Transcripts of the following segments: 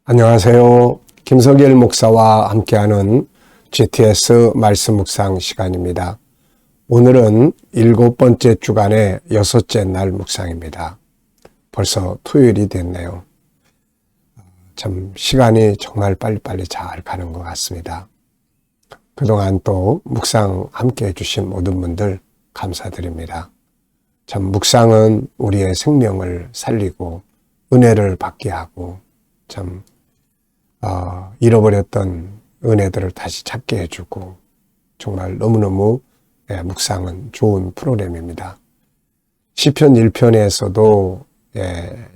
안녕하세요. 김석일 목사와 함께하는 GTS 말씀 묵상 시간입니다. 오늘은 7번째 주간의 6째 날 묵상입니다. 벌써 토요일이 됐네요. 참 시간이 정말 빨리빨리 잘 가는 것 같습니다. 그동안 또 묵상 함께 해주신 모든 분들 감사드립니다. 참 묵상은 우리의 생명을 살리고 은혜를 받게 하고 참 잃어버렸던 은혜들을 다시 찾게 해주고 정말 너무너무 묵상은 좋은 프로그램입니다. 시편 1편에서도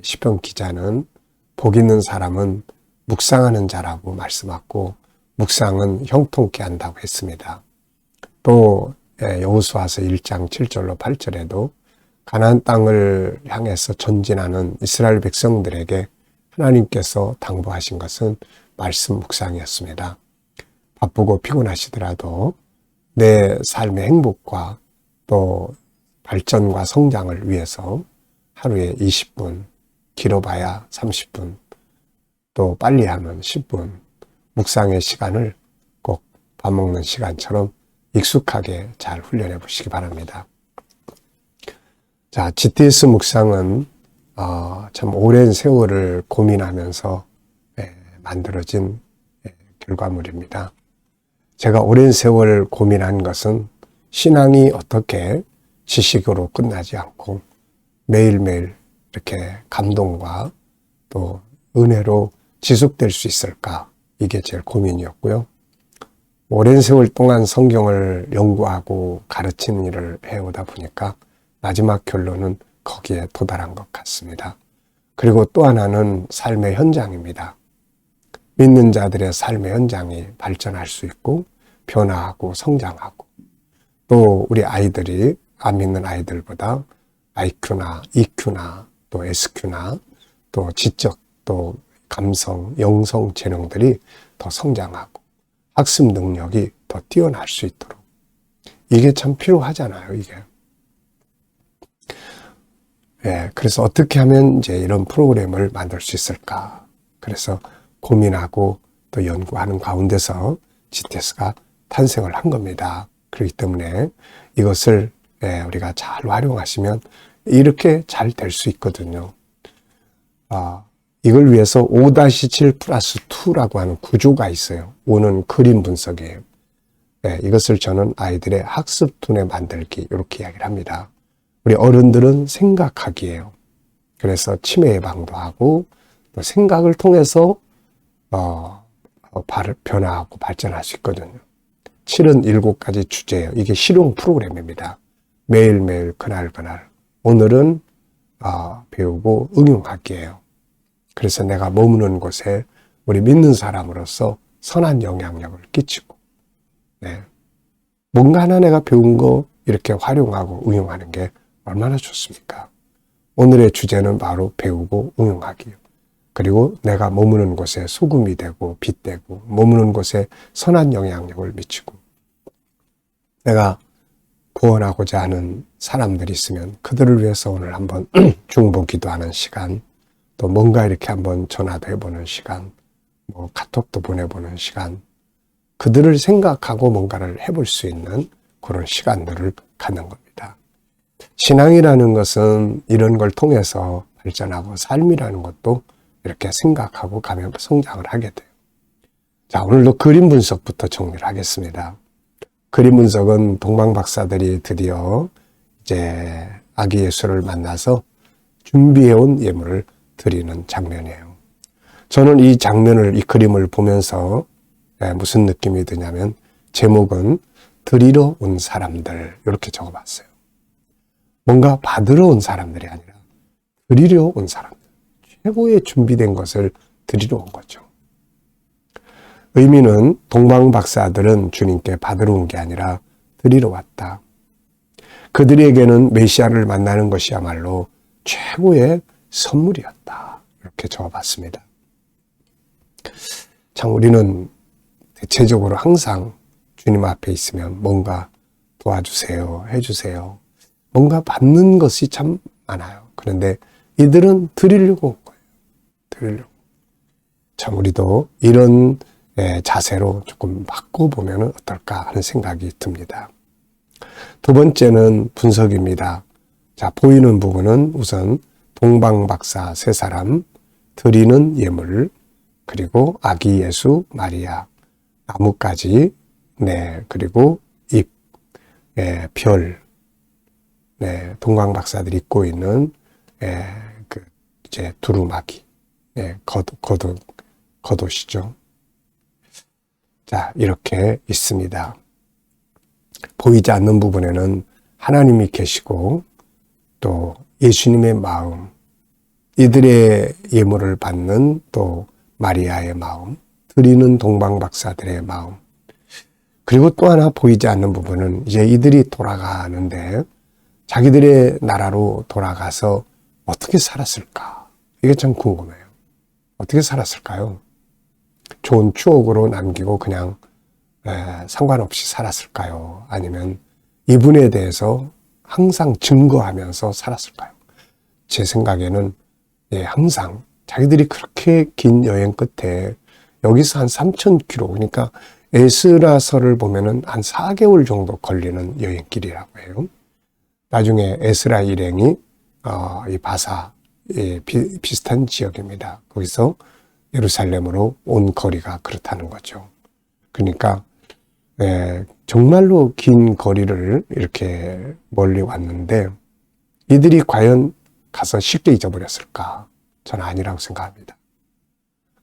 시편 기자는 복 있는 사람은 묵상하는 자라고 말씀하고 묵상은 형통케 한다고 했습니다. 또 여호수아서 1장 7절로 8절에도 가나안 땅을 향해서 전진하는 이스라엘 백성들에게 하나님께서 당부하신 것은 말씀 묵상이었습니다. 바쁘고 피곤하시더라도 내 삶의 행복과 또 발전과 성장을 위해서 하루에 20분, 길어봐야 30분, 또 빨리 하면 10분, 묵상의 시간을 꼭 밥 먹는 시간처럼 익숙하게 잘 훈련해 보시기 바랍니다. 자, GTS 묵상은 참 오랜 세월을 고민하면서 만들어진 결과물입니다. 제가 오랜 세월 고민한 것은 신앙이 어떻게 지식으로 끝나지 않고 매일매일 이렇게 감동과 또 은혜로 지속될 수 있을까? 이게 제일 고민이었고요. 오랜 세월 동안 성경을 연구하고 가르치는 일을 해오다 보니까 마지막 결론은 거기에 도달한 것 같습니다. 그리고 또 하나는 삶의 현장입니다. 믿는 자들의 삶의 현장이 발전할 수 있고 변화하고 성장하고 또 우리 아이들이 안 믿는 아이들보다 IQ나 EQ나 또 SQ나 또 지적 또 감성, 영성 재능들이 더 성장하고 학습 능력이 더 뛰어날 수 있도록 이게 참 필요하잖아요, 이게. 그래서 어떻게 하면 이제 이런 프로그램을 만들 수 있을까? 그래서 고민하고 또 연구하는 가운데서 GTS가 탄생을 한 겁니다. 그렇기 때문에 이것을 우리가 잘 활용하시면 이렇게 잘 될 수 있거든요. 이걸 위해서 5-7 플러스 2라고 하는 구조가 있어요. 5는 그림 분석이에요. 이것을 저는 아이들의 학습 두뇌 만들기 이렇게 이야기를 합니다. 우리 어른들은 생각하기예요. 그래서 치매 예방도 하고 또 생각을 통해서 변화하고 발전할 수 있거든요. 7은 7가지 주제예요. 이게 실용 프로그램입니다. 매일매일 그날 오늘은 배우고 응용하기예요. 그래서 내가 머무는 곳에 우리 믿는 사람으로서 선한 영향력을 끼치고 뭔가 하나 내가 배운 거 이렇게 활용하고 응용하는 게 얼마나 좋습니까? 오늘의 주제는 바로 배우고 응용하기요. 그리고 내가 머무는 곳에 소금이 되고 빛 되고 머무는 곳에 선한 영향력을 미치고 내가 구원하고자 하는 사람들이 있으면 그들을 위해서 오늘 한번 중보 기도하는 시간 또 뭔가 이렇게 한번 전화도 해보는 시간 뭐 카톡도 보내보는 시간 그들을 생각하고 뭔가를 해볼 수 있는 그런 시간들을 갖는 겁니다. 신앙이라는 것은 이런 걸 통해서 발전하고 삶이라는 것도 이렇게 생각하고 가면 성장을 하게 돼요. 자, 오늘도 그림 분석부터 정리를 하겠습니다. 그림 분석은 동방 박사들이 드디어 이제 아기 예수를 만나서 준비해온 예물을 드리는 장면이에요. 저는 이 장면을, 이 그림을 보면서 무슨 느낌이 드냐면 제목은 드리러 온 사람들 이렇게 적어봤어요. 뭔가 받으러 온 사람들이 아니라 드리러 온 사람들. 최고의 준비된 것을 드리러 온 거죠. 의미는 동방 박사들은 주님께 받으러 온 게 아니라 드리러 왔다. 그들에게는 메시아를 만나는 것이야말로 최고의 선물이었다. 이렇게 적어봤습니다. 참 우리는 대체적으로 항상 주님 앞에 있으면 뭔가 도와주세요, 해주세요. 뭔가 받는 것이 참 많아요. 그런데 이들은 드리려고 온 거예요. 드리려고. 참 우리도 이런 자세로 조금 바꿔보면 어떨까 하는 생각이 듭니다. 두 번째는 분석입니다. 자, 보이는 부분은 우선 동방박사 세 사람, 드리는 예물, 그리고 아기 예수 마리아, 나뭇가지, 그리고 잎, 별, 동방박사들이 입고 있는 이제 두루마기, 겉옷이죠. 자, 이렇게 있습니다. 보이지 않는 부분에는 하나님이 계시고 또 예수님의 마음, 이들의 예물을 받는 또 마리아의 마음, 드리는 동방박사들의 마음, 그리고 또 하나 보이지 않는 부분은 이제 이들이 돌아가는데 자기들의 나라로 돌아가서 어떻게 살았을까? 이게 참 궁금해요. 어떻게 살았을까요? 좋은 추억으로 남기고 그냥 상관없이 살았을까요? 아니면 이분에 대해서 항상 증거하면서 살았을까요? 제 생각에는 항상 자기들이 그렇게 긴 여행 끝에 여기서 한 3,000km, 그러니까 에스라서를 보면은 한 4개월 정도 걸리는 여행길이라고 해요. 나중에 에스라 일행이 이 바사 비슷한 지역입니다. 거기서 예루살렘으로 온 거리가 그렇다는 거죠. 그러니까 정말로 긴 거리를 이렇게 멀리 왔는데 이들이 과연 가서 쉽게 잊어버렸을까? 저는 아니라고 생각합니다.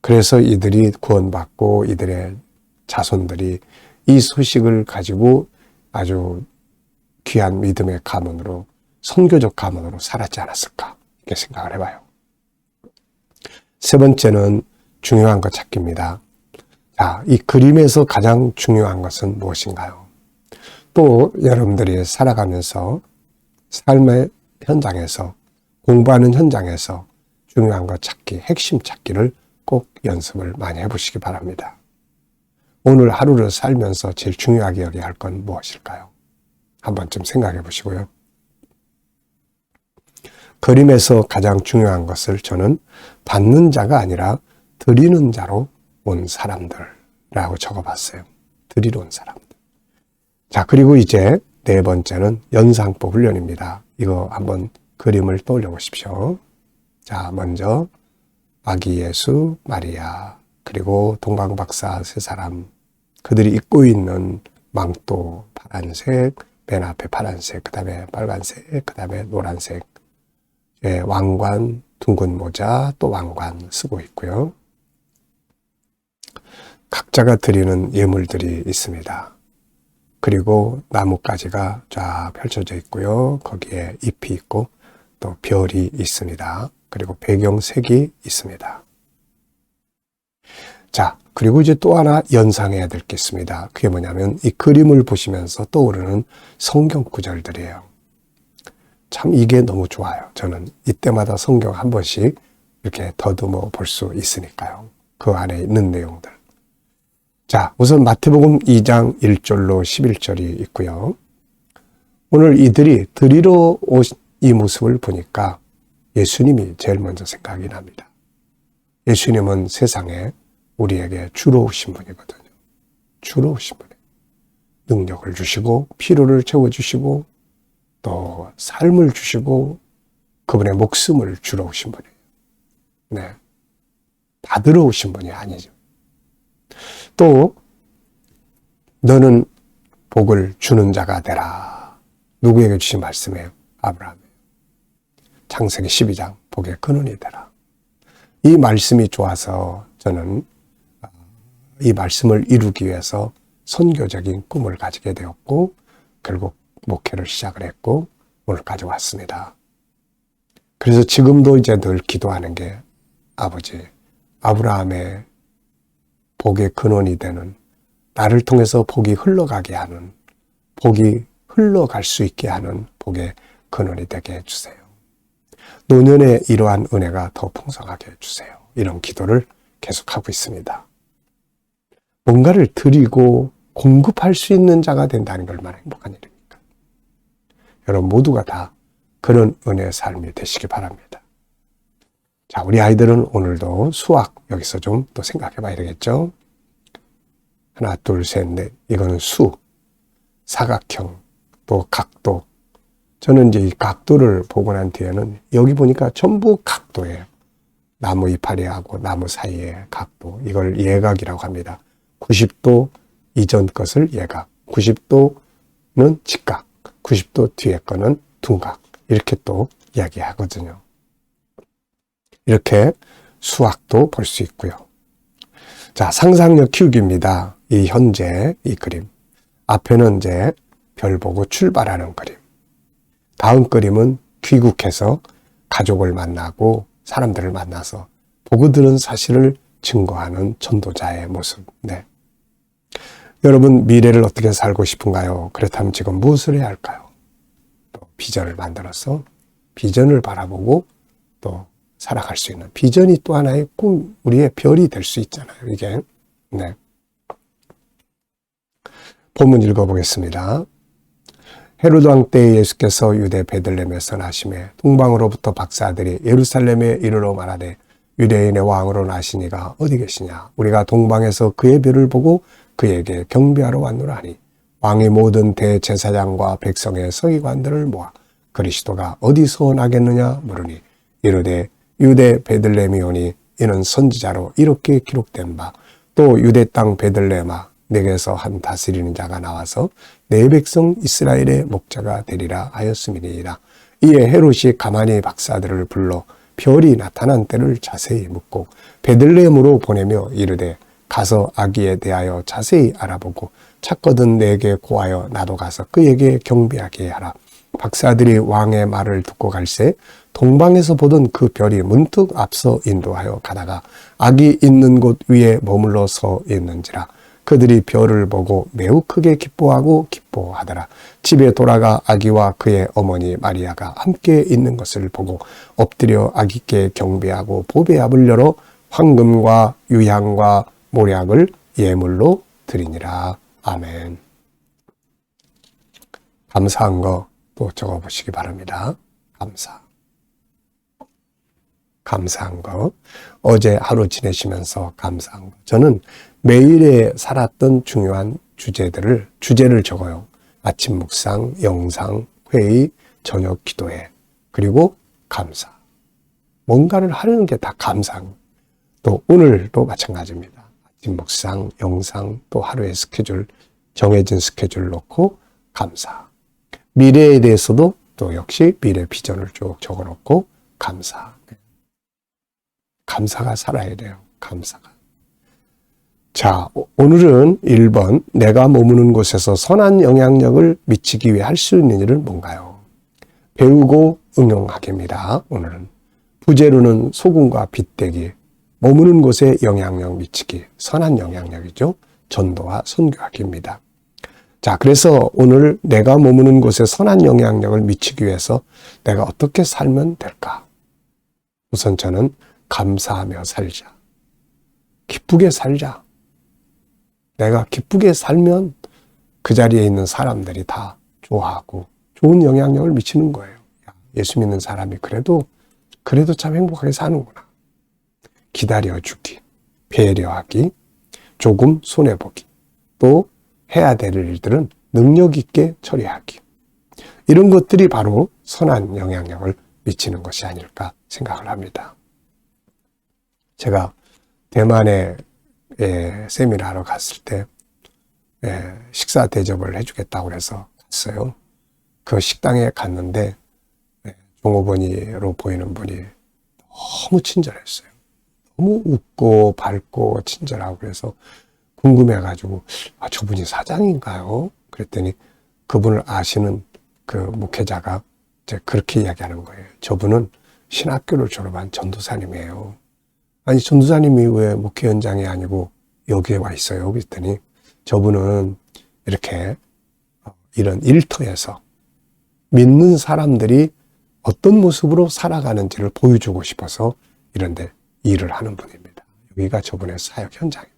그래서 이들이 구원받고 이들의 자손들이 이 소식을 가지고 아주 귀한 믿음의 가문으로, 선교적 가문으로 살았지 않았을까? 이렇게 생각을 해봐요. 세 번째는 중요한 것 찾기입니다. 자, 이 그림에서 가장 중요한 것은 무엇인가요? 또 여러분들이 살아가면서 삶의 현장에서, 공부하는 현장에서 중요한 것 찾기, 핵심 찾기를 꼭 연습을 많이 해보시기 바랍니다. 오늘 하루를 살면서 제일 중요하게 여겨야 할 건 무엇일까요? 한 번쯤 생각해 보시고요. 그림에서 가장 중요한 것을 저는 받는 자가 아니라 드리는 자로 온 사람들이라고 적어봤어요. 드리러 온 사람들. 자, 그리고 이제 네 번째는 연상법 훈련입니다. 이거 한번 그림을 떠올려 보십시오. 자, 먼저 아기 예수, 마리아, 그리고 동방박사 세 사람, 그들이 입고 있는 망토 파란색, 맨 앞에 파란색, 그 다음에 빨간색, 그 다음에 노란색, 왕관, 둥근 모자, 또 왕관 쓰고 있고요. 각자가 드리는 예물들이 있습니다. 그리고 나뭇가지가 쫙 펼쳐져 있고요. 거기에 잎이 있고 또 별이 있습니다. 그리고 배경색이 있습니다. 자, 그리고 이제 또 하나 연상해야 될 게 있습니다. 그게 뭐냐면 이 그림을 보시면서 떠오르는 성경 구절들이에요. 참 이게 너무 좋아요. 저는 이때마다 성경 한 번씩 이렇게 더듬어 볼 수 있으니까요. 그 안에 있는 내용들. 자, 우선 마태복음 2장 1절로 11절이 있고요. 오늘 이들이 드리러 오신 이 모습을 보니까 예수님이 제일 먼저 생각이 납니다. 예수님은 세상에 우리에게 주로 오신 분이거든요. 주로 오신 분이에요. 능력을 주시고 필요를 채워주시고 또 삶을 주시고 그분의 목숨을 주러 오신 분이에요. 네, 받으러 오신 분이 아니죠. 또 너는 복을 주는 자가 되라. 누구에게 주신 말씀이에요? 아브라함이에요. 창세기 12장 복의 근원이 되라. 이 말씀이 좋아서 저는 이 말씀을 이루기 위해서 선교적인 꿈을 가지게 되었고 결국 목회를 시작을 했고 오늘까지 왔습니다. 그래서 지금도 이제 늘 기도하는 게 아버지, 아브라함의 복의 근원이 되는, 나를 통해서 복이 흘러가게 하는, 복이 흘러갈 수 있게 하는 복의 근원이 되게 해주세요. 노년에 이러한 은혜가 더 풍성하게 해주세요. 이런 기도를 계속하고 있습니다. 뭔가를 드리고 공급할 수 있는 자가 된다는 게 얼마나 행복한 일입니까? 여러분 모두가 다 그런 은혜의 삶이 되시기 바랍니다. 자, 우리 아이들은 오늘도 수학 여기서 좀 또 생각해 봐야 되겠죠? 하나, 둘, 셋, 넷. 이거는 수, 사각형, 또 각도. 저는 이제 이 각도를 보고 난 뒤에는 여기 보니까 전부 각도예요. 나무 이파리하고 나무 사이의 각도. 이걸 예각이라고 합니다. 90도 이전 것을 예각, 90도는 직각, 90도 뒤에 거는 둔각. 이렇게 또 이야기하거든요. 이렇게 수학도 볼 수 있고요. 자, 상상력 키우기입니다. 이 현재 이 그림. 앞에는 이제 별 보고 출발하는 그림. 다음 그림은 귀국해서 가족을 만나고 사람들을 만나서 보고 들은 사실을 증거하는 전도자의 모습. 네. 여러분, 미래를 어떻게 살고 싶은가요? 그렇다면 지금 무엇을 해야 할까요? 또 비전을 만들어서 비전을 바라보고 또 살아갈 수 있는 비전이 또 하나의 꿈, 우리의 별이 될 수 있잖아요. 이게. 네. 본문 읽어보겠습니다. 헤로드 왕 때 예수께서 유대 베들레헴에서 나심에 동방으로부터 박사들이 예루살렘에 이르러 말하되 유대인의 왕으로 나시니가 어디 계시냐? 우리가 동방에서 그의 별을 보고 그에게 경배하러 왔노라 하니 왕이 모든 대제사장과 백성의 서기관들을 모아 그리스도가 어디서 나겠느냐 물으니 이르되 유대 베들레헴이오니 이는 선지자로 이렇게 기록된 바 또 유대 땅 베들레헴아 내게서 한 다스리는 자가 나와서 내 백성 이스라엘의 목자가 되리라 하였음이니이다. 이에 헤롯이 가만히 박사들을 불러 별이 나타난 때를 자세히 묻고 베들레헴으로 보내며 이르되 가서 아기에 대하여 자세히 알아보고 찾거든 내게 고하여 나도 가서 그에게 경배하게 하라. 박사들이 왕의 말을 듣고 갈새 동방에서 보던 그 별이 문득 앞서 인도하여 가다가 아기 있는 곳 위에 머물러 서 있는지라. 그들이 별을 보고 매우 크게 기뻐하더라. 집에 돌아가 아기와 그의 어머니 마리아가 함께 있는 것을 보고 엎드려 아기께 경배하고 보배압을 열어 황금과 유향과 모략을 예물로 드리니라. 아멘. 감사한 거 또 적어보시기 바랍니다. 감사한 거. 어제 하루 지내시면서 감사한 거. 저는 매일에 살았던 중요한 주제를 적어요. 아침 묵상, 영상, 회의, 저녁 기도회, 그리고 감사. 뭔가를 하려는 게 다 감사한 거. 또 오늘도 마찬가지입니다. 아침 묵상, 영상, 또 하루의 스케줄, 정해진 스케줄 놓고 감사. 미래에 대해서도 또 역시 미래 비전을 쭉 적어놓고 감사. 감사가 살아야 돼요. 감사가. 자, 오늘은 1번 내가 머무는 곳에서 선한 영향력을 미치기 위해 할 수 있는 일은 뭔가요? 배우고 응용하기입니다. 오늘은 부제로는 소금과 빗대기, 머무는 곳에 영향력 미치기, 선한 영향력이죠. 전도와 선교하기입니다. 자, 그래서 오늘 내가 머무는 곳에 선한 영향력을 미치기 위해서 내가 어떻게 살면 될까? 우선 저는 감사하며 살자. 기쁘게 살자. 내가 기쁘게 살면 그 자리에 있는 사람들이 다 좋아하고 좋은 영향력을 미치는 거예요. 예수 믿는 사람이 그래도 참 행복하게 사는구나. 기다려주기, 배려하기, 조금 손해보기, 또 해야 될 일들은 능력 있게 처리하기. 이런 것들이 바로 선한 영향력을 미치는 것이 아닐까 생각을 합니다. 제가 대만에 세미나하러 갔을 때 식사 대접을 해주겠다고 해서 갔어요. 그 식당에 갔는데 종업원으로 보이는 분이 너무 친절했어요. 너무 웃고 밝고 친절하고 그래서 궁금해가지고 저분이 사장인가요? 그랬더니 그분을 아시는 그 목회자가 이제 그렇게 이야기하는 거예요. 저분은 신학교를 졸업한 전도사님이에요. 아니 전도사님이 왜 목회 현장이 아니고 여기에 와 있어요? 그랬더니 저분은 이렇게 이런 일터에서 믿는 사람들이 어떤 모습으로 살아가는지를 보여주고 싶어서 이런 데 일을 하는 분입니다. 여기가 저분의 사역 현장입니다.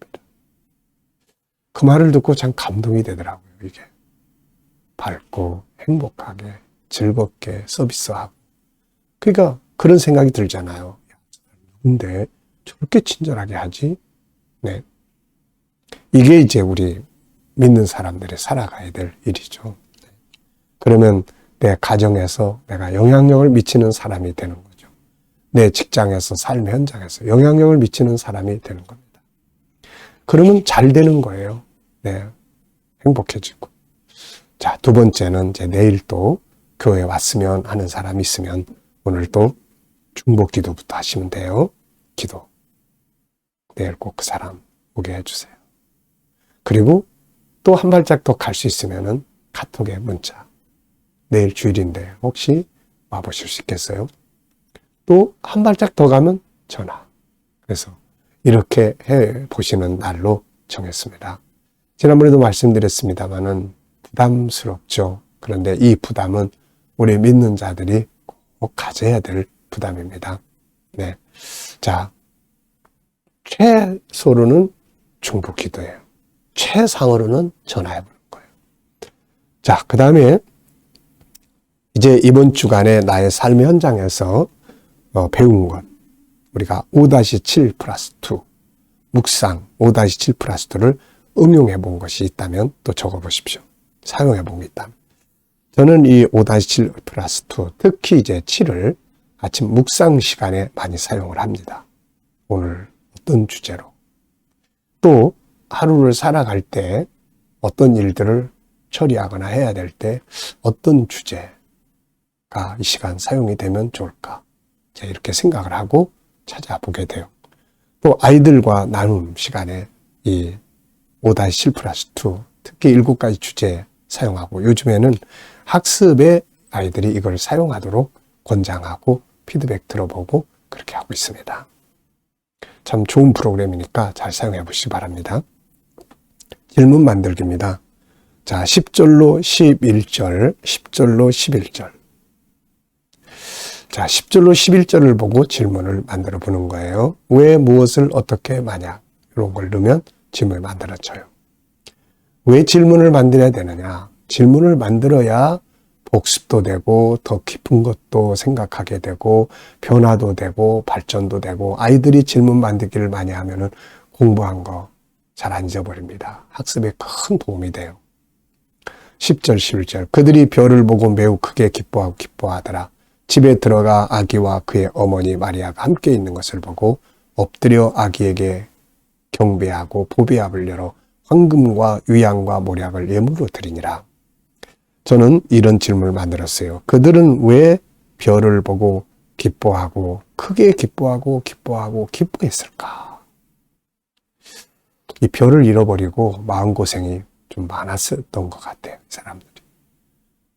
그 말을 듣고 참 감동이 되더라고요. 이게 밝고 행복하게 즐겁게 서비스하고 그러니까 그런 생각이 들잖아요. 근데 저렇게 친절하게 하지? 네. 이게 이제 우리 믿는 사람들이 살아가야 될 일이죠. 그러면 내 가정에서 내가 영향력을 미치는 사람이 되는 거죠. 내 직장에서, 삶 현장에서 영향력을 미치는 사람이 되는 겁니다. 그러면 잘 되는 거예요. 네. 행복해지고. 자, 두 번째는 이제 내일 또 교회에 왔으면 하는 사람이 있으면 오늘 또 중보 기도부터 하시면 돼요. 기도. 내일 꼭 그 사람 오게 해주세요. 그리고 또 한 발짝 더 갈 수 있으면은 카톡에 문자. 내일 주일인데 혹시 와보실 수 있겠어요? 또 한 발짝 더 가면 전화. 그래서 이렇게 해 보시는 날로 정했습니다. 지난번에도 말씀드렸습니다마는 부담스럽죠. 그런데 이 부담은 우리 믿는 자들이 꼭 가져야 될 부담입니다. 네. 자, 최소로는 중보 기도예요. 최상으로는 전화해 보는 거예요. 자, 그 다음에 이제 이번 주간에 나의 삶의 현장에서 배운 것. 우리가 5-7 플러스 2, 묵상 5-7 플러스 2를 응용해 본 것이 있다면 또 적어 보십시오. 사용해 본 게 있다면. 저는 이 5-7 플러스 2, 특히 이제 7을 아침 묵상 시간에 많이 사용을 합니다. 오늘 어떤 주제로. 또 하루를 살아갈 때 어떤 일들을 처리하거나 해야 될 때 어떤 주제가 이 시간 사용이 되면 좋을까. 제가 이렇게 생각을 하고 찾아보게 돼요. 또 아이들과 나눔 시간에 이 5-7 플러스 2, 특히 7가지 주제 사용하고 요즘에는 학습에 아이들이 이걸 사용하도록 권장하고 피드백 들어보고 그렇게 하고 있습니다. 참 좋은 프로그램이니까 잘 사용해 보시기 바랍니다. 질문 만들기입니다. 자, 10절로 11절, 10절로 11절. 자, 10절로 11절을 보고 질문을 만들어 보는 거예요. 왜, 무엇을, 어떻게, 만약 이런 걸 넣으면 질문을 만들어줘요. 왜 질문을 만들어야 되느냐? 질문을 만들어야 복습도 되고 더 깊은 것도 생각하게 되고 변화도 되고 발전도 되고 아이들이 질문 만들기를 많이 하면은 공부한 거 잘 안 잊어버립니다. 학습에 큰 도움이 돼요. 10절, 11절. 그들이 별을 보고 매우 크게 기뻐하고 기뻐하더라. 집에 들어가 아기와 그의 어머니 마리아가 함께 있는 것을 보고 엎드려 아기에게 경배하고 보배압을 열어 황금과 유향과 모략을 예물로 드리니라. 저는 이런 질문을 만들었어요. 그들은 왜 별을 보고 기뻐하고 크게 기뻐하고 기뻐했을까? 이 별을 잃어버리고 마음고생이 좀 많았었던 것 같아요. 이 사람들이.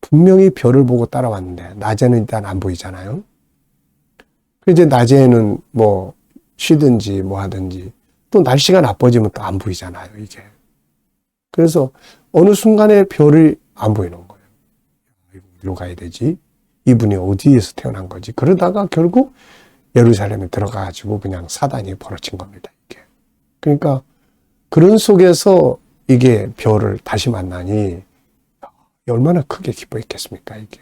분명히 별을 보고 따라왔는데 낮에는 일단 안 보이잖아요. 이제 낮에는 뭐 쉬든지 뭐 하든지 또 날씨가 나빠지면 또 안 보이잖아요. 이게. 그래서 어느 순간에 별이 안 보이는 거예요. 어디로 가야 되지? 이분이 어디에서 태어난 거지? 그러다가 결국 예루살렘에 들어가가지고 그냥 사단이 벌어진 겁니다. 이게. 그러니까 그런 속에서 이게 별을 다시 만나니 얼마나 크게 기뻐했겠습니까? 이게.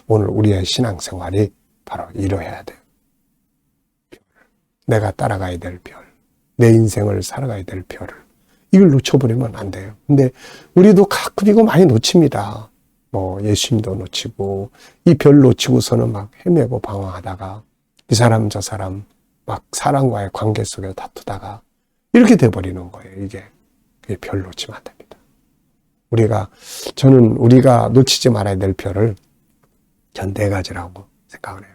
오늘 우리의 신앙생활이 바로 이러해야 돼요. 별. 내가 따라가야 될 별. 내 인생을 살아가야 될 별을. 이걸 놓쳐버리면 안 돼요. 근데 우리도 가끔 이거 많이 놓칩니다. 뭐 예수님도 놓치고 이 별 놓치고서는 막 헤매고 방황하다가 이 사람 저 사람 막 사람과의 관계 속에 다투다가 이렇게 돼버리는 거예요. 이게 별 놓치면 안 됩니다. 저는 우리가 놓치지 말아야 될 별을 전 4가지라고 생각을 해요.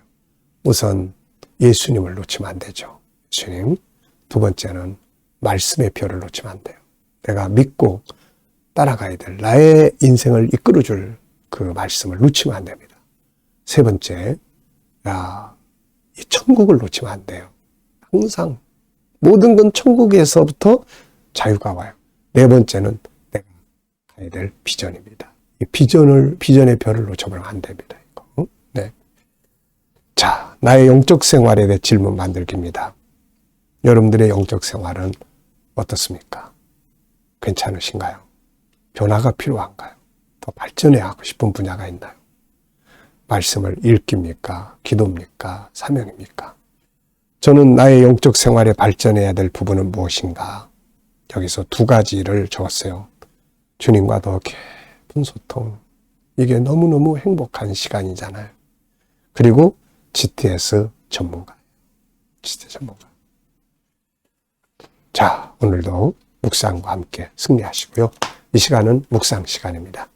우선 예수님을 놓치면 안 되죠. 예수님. 두 번째는 말씀의 별을 놓치면 안 돼요. 내가 믿고 따라가야 될 나의 인생을 이끌어줄 그 말씀을 놓치면 안 됩니다. 세 번째, 이 천국을 놓치면 안 돼요. 항상 모든 건 천국에서부터 자유가 와요. 네 번째는 내가 가야 될 비전입니다. 이 비전의 별을 놓쳐버리면 안 됩니다. 이거. 네. 자, 나의 영적 생활에 대해 질문 만들기입니다. 여러분들의 영적 생활은 어떻습니까? 괜찮으신가요? 변화가 필요한가요? 더 발전해야 하고 싶은 분야가 있나요? 말씀을 읽기입니까? 기도입니까? 사명입니까? 저는 나의 영적 생활에 발전해야 될 부분은 무엇인가? 여기서 두 가지를 적었어요. 주님과 더 깊은 소통. 이게 너무너무 행복한 시간이잖아요. 그리고 GTS 전문가. GTS 전문가. 자, 오늘도 묵상과 함께 승리하시고요. 이 시간은 묵상 시간입니다.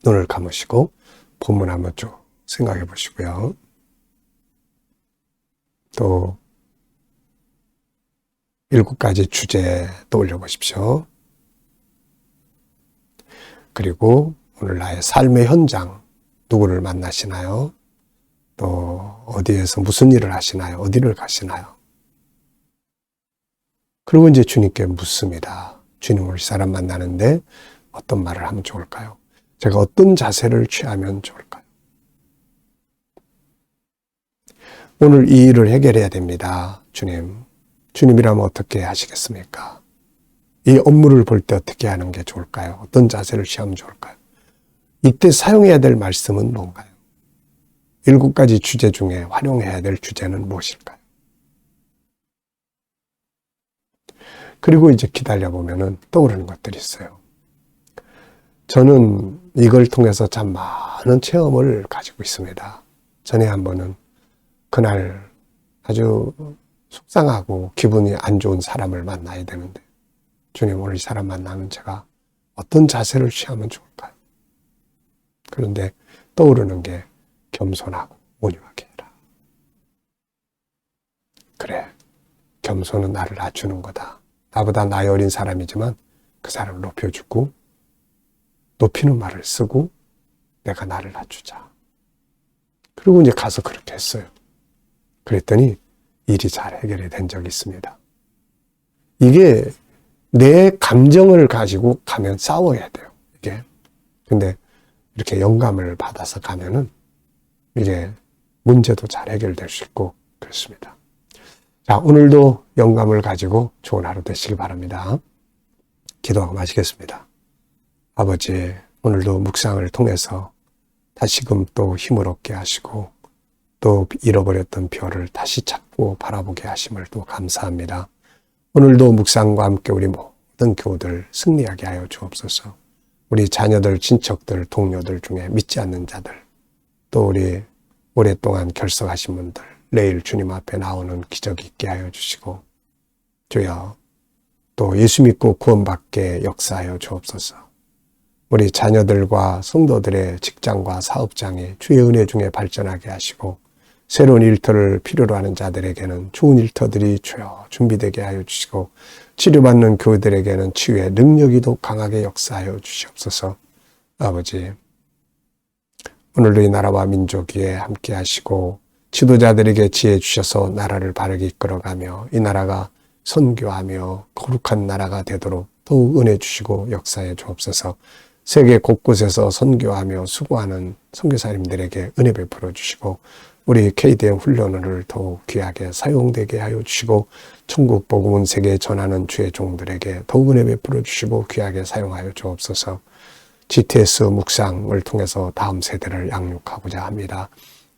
눈을 감으시고 본문 한번 쭉 생각해 보시고요. 또 7가지 주제 떠올려 보십시오. 그리고 오늘 나의 삶의 현장, 누구를 만나시나요? 또 어디에서 무슨 일을 하시나요? 어디를 가시나요? 그리고 이제 주님께 묻습니다. 주님, 오늘 이 사람 만나는데 어떤 말을 하면 좋을까요? 제가 어떤 자세를 취하면 좋을까요? 오늘 이 일을 해결해야 됩니다. 주님이라면 어떻게 하시겠습니까? 이 업무를 볼 때 어떻게 하는 게 좋을까요? 어떤 자세를 취하면 좋을까요? 이때 사용해야 될 말씀은 뭔가요? 7가지 주제 중에 활용해야 될 주제는 무엇일까요? 그리고 이제 기다려보면 떠오르는 것들이 있어요. 저는 이걸 통해서 참 많은 체험을 가지고 있습니다. 전에 한 번은 그날 아주 속상하고 기분이 안 좋은 사람을 만나야 되는데, 주님, 오늘 이 사람 만나면 제가 어떤 자세를 취하면 좋을까요? 그런데 떠오르는 게 겸손하고 온유하게 해라. 그래, 겸손은 나를 낮추는 거다. 나보다 나이 어린 사람이지만 그 사람을 높여주고 높이는 말을 쓰고 내가 나를 낮추자. 그리고 이제 가서 그렇게 했어요. 그랬더니 일이 잘 해결이 된 적이 있습니다. 이게 내 감정을 가지고 가면 싸워야 돼요. 이게. 근데 이렇게 영감을 받아서 가면은 이게 문제도 잘 해결될 수 있고 그렇습니다. 자, 오늘도 영감을 가지고 좋은 하루 되시기 바랍니다. 기도하고 마치겠습니다. 아버지, 오늘도 묵상을 통해서 다시금 또 힘을 얻게 하시고 또 잃어버렸던 별을 다시 찾고 바라보게 하심을 또 감사합니다. 오늘도 묵상과 함께 우리 모든 교우들 승리하게 하여 주옵소서. 우리 자녀들, 친척들, 동료들 중에 믿지 않는 자들, 또 우리 오랫동안 결석하신 분들, 내일 주님 앞에 나오는 기적 있게 하여 주시고, 주여, 또 예수 믿고 구원받게 역사하여 주옵소서. 우리 자녀들과 성도들의 직장과 사업장이 주의 은혜 중에 발전하게 하시고, 새로운 일터를 필요로 하는 자들에게는 좋은 일터들이 주여 준비되게 하여 주시고, 치료받는 교우들에게는 치유의 능력이 더 강하게 역사하여 주시옵소서. 아버지, 오늘도 이 나라와 민족 위에 함께 하시고 지도자들에게 지혜 주셔서 나라를 바르게 이끌어가며 이 나라가 선교하며 거룩한 나라가 되도록 더욱 은혜 주시고 역사해 주옵소서. 세계 곳곳에서 선교하며 수고하는 선교사님들에게 은혜 베풀어 주시고 우리 KDM 훈련을 더욱 귀하게 사용되게 하여 주시고 천국 복음은 세계에 전하는 주의 종들에게 더욱 은혜 베풀어 주시고 귀하게 사용하여 주옵소서. GTS 묵상을 통해서 다음 세대를 양육하고자 합니다.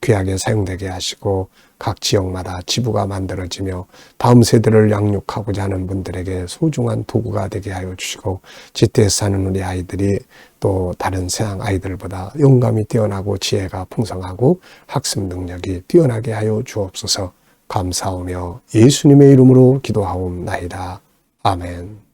귀하게 사용되게 하시고 각 지역마다 지부가 만들어지며 다음 세대를 양육하고자 하는 분들에게 소중한 도구가 되게 하여 주시고 GTS 사는 우리 아이들이 또 다른 세상 아이들보다 영감이 뛰어나고 지혜가 풍성하고 학습 능력이 뛰어나게 하여 주옵소서. 감사하며 예수님의 이름으로 기도하옵나이다. 아멘.